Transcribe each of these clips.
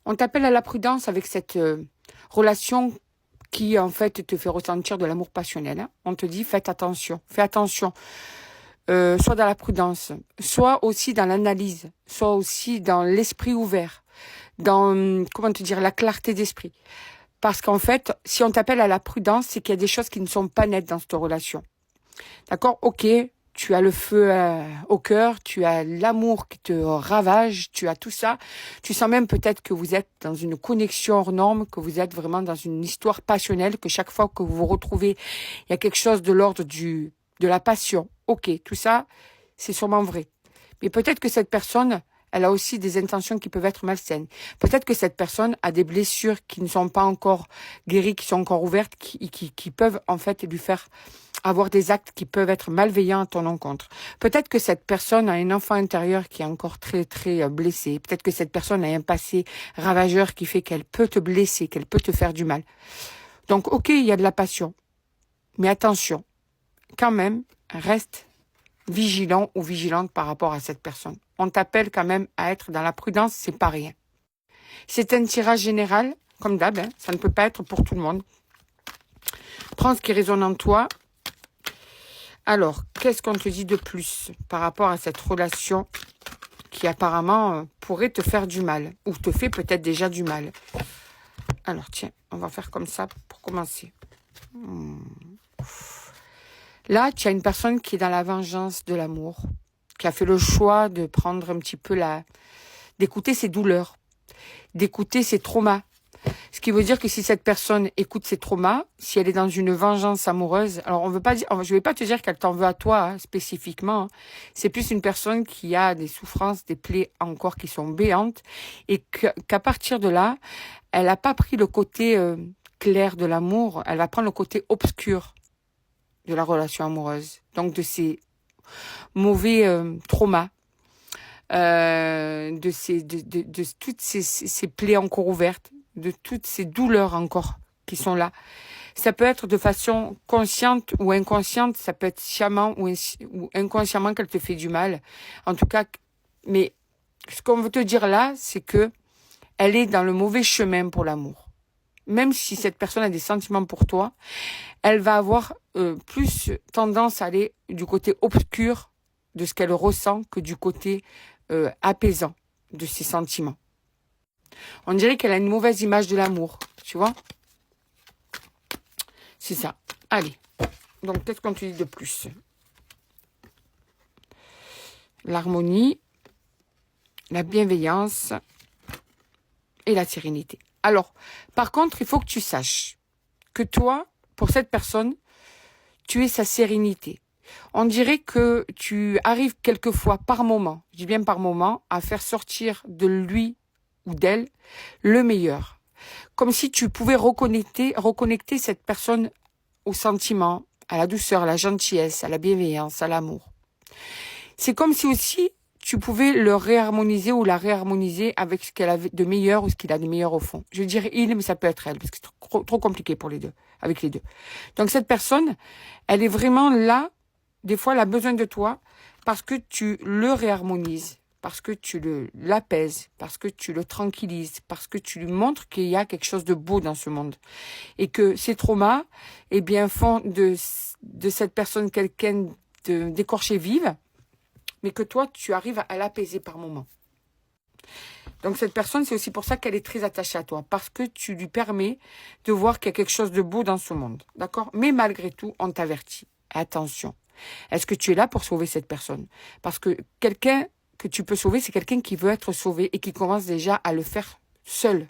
On t'appelle à la prudence avec cette relation qui, en fait, te fait ressentir de l'amour passionnel. Hein. On te dit, faites attention, fais attention. Soit dans la prudence, soit aussi dans l'analyse, soit aussi dans l'esprit ouvert, dans, comment te dire, la clarté d'esprit. Parce qu'en fait, si on t'appelle à la prudence, c'est qu'il y a des choses qui ne sont pas nettes dans cette relation. D'accord? Ok, tu as le feu au cœur, tu as l'amour qui te ravage, tu as tout ça. Tu sens même peut-être que vous êtes dans une connexion hors norme, que vous êtes vraiment dans une histoire passionnelle, que chaque fois que vous vous retrouvez, il y a quelque chose de l'ordre de la passion. Ok, tout ça, c'est sûrement vrai. Mais peut-être que cette personne, elle a aussi des intentions qui peuvent être malsaines. Peut-être que cette personne a des blessures qui ne sont pas encore guéries, qui sont encore ouvertes, qui peuvent en fait lui faire avoir des actes qui peuvent être malveillants à ton encontre. Peut-être que cette personne a un enfant intérieur qui est encore très, très blessé. Peut-être que cette personne a un passé ravageur qui fait qu'elle peut te blesser, qu'elle peut te faire du mal. Donc, ok, il y a de la passion. Mais attention, quand même, reste vigilant ou vigilante par rapport à cette personne. On t'appelle quand même à être dans la prudence, c'est pas rien. C'est un tirage général, comme d'hab, hein, ça ne peut pas être pour tout le monde. Prends ce qui résonne en toi. Alors, qu'est-ce qu'on te dit de plus par rapport à cette relation qui apparemment pourrait te faire du mal, ou te fait peut-être déjà du mal? Alors, tiens, on va faire comme ça pour commencer. Là, tu as une personne qui est dans la vengeance de l'amour, qui a fait le choix de prendre un petit peu d'écouter ses douleurs, d'écouter ses traumas. Ce qui veut dire que si cette personne écoute ses traumas, si elle est dans une vengeance amoureuse, alors on veut pas dire, je vais pas te dire qu'elle t'en veut à toi hein, spécifiquement. Hein. C'est plus une personne qui a des souffrances, des plaies encore qui sont béantes, et qu'à partir de là, elle n'a pas pris le côté clair de l'amour, elle va prendre le côté obscur de la relation amoureuse. Donc de ces mauvais traumas, de toutes ces plaies encore ouvertes, de toutes ces douleurs encore qui sont là. Ça peut être de façon consciente ou inconsciente, ça peut être sciemment ou inconsciemment qu'elle te fait du mal. En tout cas, mais ce qu'on veut te dire là, c'est que elle est dans le mauvais chemin pour l'amour. Même si cette personne a des sentiments pour toi, elle va avoir plus tendance à aller du côté obscur de ce qu'elle ressent que du côté apaisant de ses sentiments. On dirait qu'elle a une mauvaise image de l'amour, tu vois? C'est ça. Allez. Donc, qu'est-ce qu'on te dit de plus? L'harmonie, la bienveillance et la sérénité. Alors, par contre, il faut que tu saches que toi, pour cette personne, tu es sa sérénité. On dirait que tu arrives quelquefois par moment, je dis bien par moment, à faire sortir de lui ou d'elle le meilleur. Comme si tu pouvais reconnecter cette personne au sentiment, à la douceur, à la gentillesse, à la bienveillance, à l'amour. C'est comme si aussi tu pouvais le réharmoniser ou la réharmoniser avec ce qu'elle avait de meilleur ou ce qu'il a de meilleur au fond. Je veux dire il, mais ça peut être elle, parce que c'est trop compliqué pour les deux, avec les deux. Donc cette personne, elle est vraiment là, des fois elle a besoin de toi, parce que tu le réharmonises, parce que tu l'apaises, parce que tu le tranquillises, parce que tu lui montres qu'il y a quelque chose de beau dans ce monde. Et que ces traumas, eh bien, font de cette personne quelqu'un d'écorché vive, mais que toi, tu arrives à l'apaiser par moments. Donc cette personne, c'est aussi pour ça qu'elle est très attachée à toi, parce que tu lui permets de voir qu'il y a quelque chose de beau dans ce monde, d'accord? Mais malgré tout, on t'avertit. Attention, est-ce que tu es là pour sauver cette personne? Parce que quelqu'un que tu peux sauver, c'est quelqu'un qui veut être sauvé et qui commence déjà à le faire seul.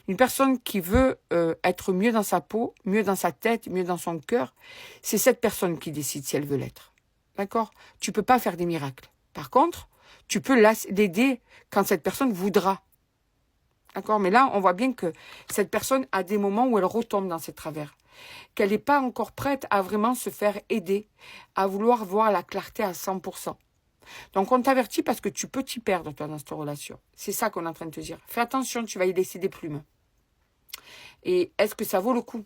Une personne qui veut être mieux dans sa peau, mieux dans sa tête, mieux dans son cœur, c'est cette personne qui décide si elle veut l'être. D'accord? Tu peux pas faire des miracles. Par contre, tu peux l'aider quand cette personne voudra. D'accord? Mais là, on voit bien que cette personne a des moments où elle retombe dans ses travers. Qu'elle n'est pas encore prête à vraiment se faire aider, à vouloir voir la clarté à 100%. Donc, on t'avertit parce que tu peux t'y perdre, toi, dans cette relation. C'est ça qu'on est en train de te dire. Fais attention, tu vas y laisser des plumes. Et est-ce que ça vaut le coup?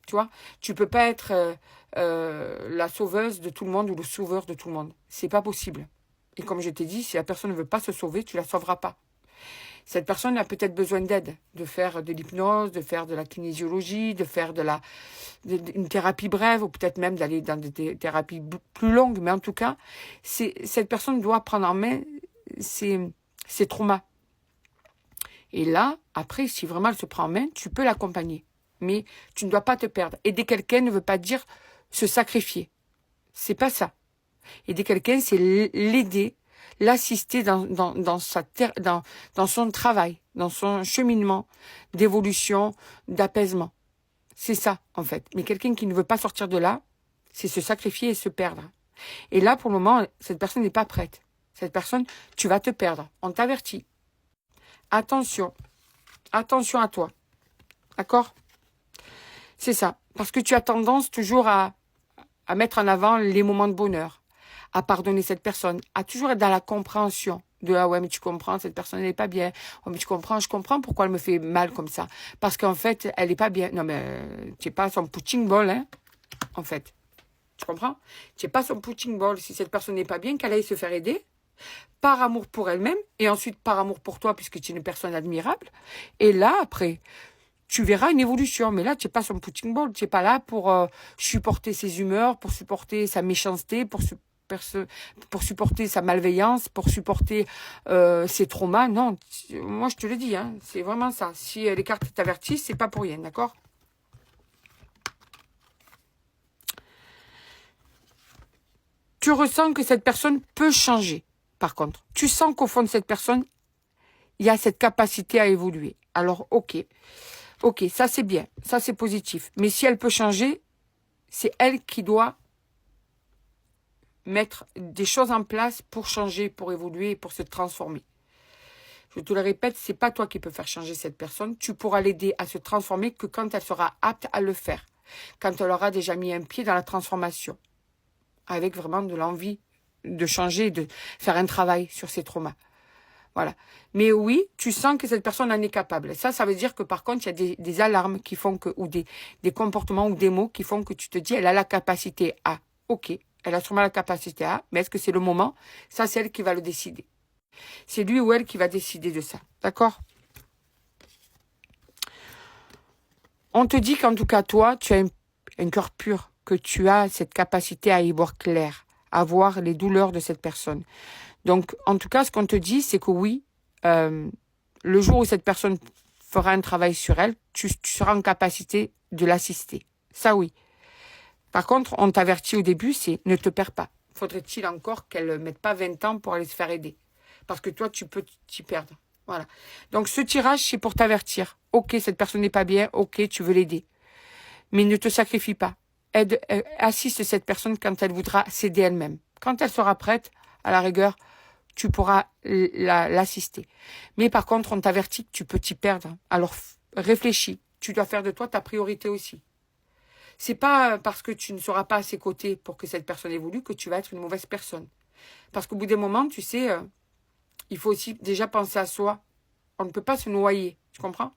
Tu vois, tu peux pas être la sauveuse de tout le monde ou le sauveur de tout le monde. C'est pas possible. Et comme je t'ai dit, si la personne ne veut pas se sauver, tu la sauveras pas. Cette personne a peut-être besoin d'aide, de faire de l'hypnose, de faire de la kinésiologie, de faire une thérapie brève, ou peut-être même d'aller dans des thérapies plus longues. Mais en tout cas, cette personne doit prendre en main ses traumas. Et là, après, si vraiment elle se prend en main, tu peux l'accompagner. Mais tu ne dois pas te perdre. Aider quelqu'un ne veut pas dire se sacrifier. C'est pas ça. Aider quelqu'un, c'est l'aider, l'assister dans son travail, dans son cheminement d'évolution, d'apaisement. C'est ça, en fait. Mais quelqu'un qui ne veut pas sortir de là, c'est se sacrifier et se perdre. Et là, pour le moment, cette personne n'est pas prête. Cette personne, tu vas te perdre. On t'avertit. Attention. Attention à toi. D'accord? C'est ça. Parce que tu as tendance toujours à mettre en avant les moments de bonheur, à pardonner cette personne, à toujours être dans la compréhension de « Ah ouais, mais tu comprends, cette personne n'est pas bien. Oh, mais tu comprends, je comprends pourquoi elle me fait mal comme ça. Parce qu'en fait, elle n'est pas bien. » Non, mais tu n'es pas son punching ball, hein, en fait. Tu comprends? Tu n'es pas son punching ball. Si cette personne n'est pas bien, qu'elle aille se faire aider, par amour pour elle-même, et ensuite par amour pour toi, puisque tu es une personne admirable. Et là, après, tu verras une évolution. Mais là, tu n'es pas son punching ball. Tu n'es pas là pour supporter ses humeurs, pour supporter sa méchanceté, pour supporter sa malveillance, pour supporter ses traumas. Non, moi je te le dis, hein, c'est vraiment ça. Si les cartes t'avertissent, c'est pas pour rien, d'accord? Tu ressens que cette personne peut changer, par contre. Tu sens qu'au fond de cette personne, il y a cette capacité à évoluer. Alors, ok, ça c'est bien, ça c'est positif. Mais si elle peut changer, c'est elle qui doit mettre des choses en place pour changer, pour évoluer, pour se transformer. Je te le répète, c'est pas toi qui peux faire changer cette personne. Tu pourras l'aider à se transformer que quand elle sera apte à le faire. Quand elle aura déjà mis un pied dans la transformation. Avec vraiment de l'envie de changer, de faire un travail sur ses traumas. Voilà. Mais oui, tu sens que cette personne en est capable. Ça veut dire que par contre, il y a des alarmes qui font que, ou des comportements ou des mots qui font que tu te dis, elle a la capacité à. Ok, elle a sûrement la capacité à, mais est-ce que c'est le moment? Ça, c'est elle qui va le décider. C'est lui ou elle qui va décider de ça. D'accord? On te dit qu'en tout cas, toi, tu as un cœur pur, que tu as cette capacité à y voir clair, à voir les douleurs de cette personne. Donc, en tout cas, ce qu'on te dit, c'est que oui, le jour où cette personne fera un travail sur elle, tu seras en capacité de l'assister. Ça, oui. Par contre, on t'avertit au début, c'est ne te perds pas. Faudrait-il encore qu'elle ne mette pas 20 ans pour aller se faire aider. Parce que toi, tu peux t'y perdre. Voilà. Donc, ce tirage, c'est pour t'avertir. Ok, cette personne n'est pas bien. Ok, tu veux l'aider. Mais ne te sacrifie pas. Assiste cette personne quand elle voudra s'aider elle-même. Quand elle sera prête, à la rigueur, tu pourras l'assister. Mais par contre, on t'avertit que tu peux t'y perdre. Alors, réfléchis. Tu dois faire de toi ta priorité aussi. C'est pas parce que tu ne seras pas à ses côtés pour que cette personne évolue que tu vas être une mauvaise personne. Parce qu'au bout d'un moment, tu sais, il faut aussi déjà penser à soi. On ne peut pas se noyer, tu comprends?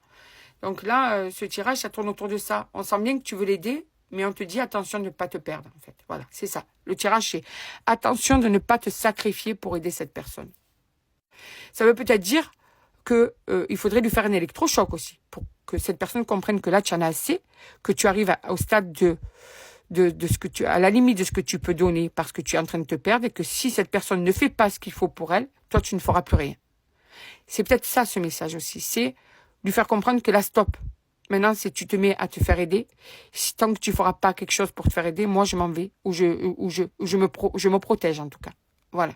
Donc là, ce tirage, ça tourne autour de ça. On sent bien que tu veux l'aider, mais on te dit attention de ne pas te perdre, en fait. Voilà, c'est ça. Le tirage, c'est attention de ne pas te sacrifier pour aider cette personne. Ça veut peut-être dire que il faudrait lui faire un électrochoc aussi, pour que cette personne comprenne que là, tu en as assez, que tu arrives au stade de ce que tu, à la limite de ce que tu peux donner parce que tu es en train de te perdre et que si cette personne ne fait pas ce qu'il faut pour elle, toi, tu ne feras plus rien. C'est peut-être ça, ce message aussi. C'est lui faire comprendre que là, stop. Maintenant, si tu te mets à te faire aider, si, tant que tu ne feras pas quelque chose pour te faire aider, moi, je m'en vais ou je me protège en tout cas. Voilà.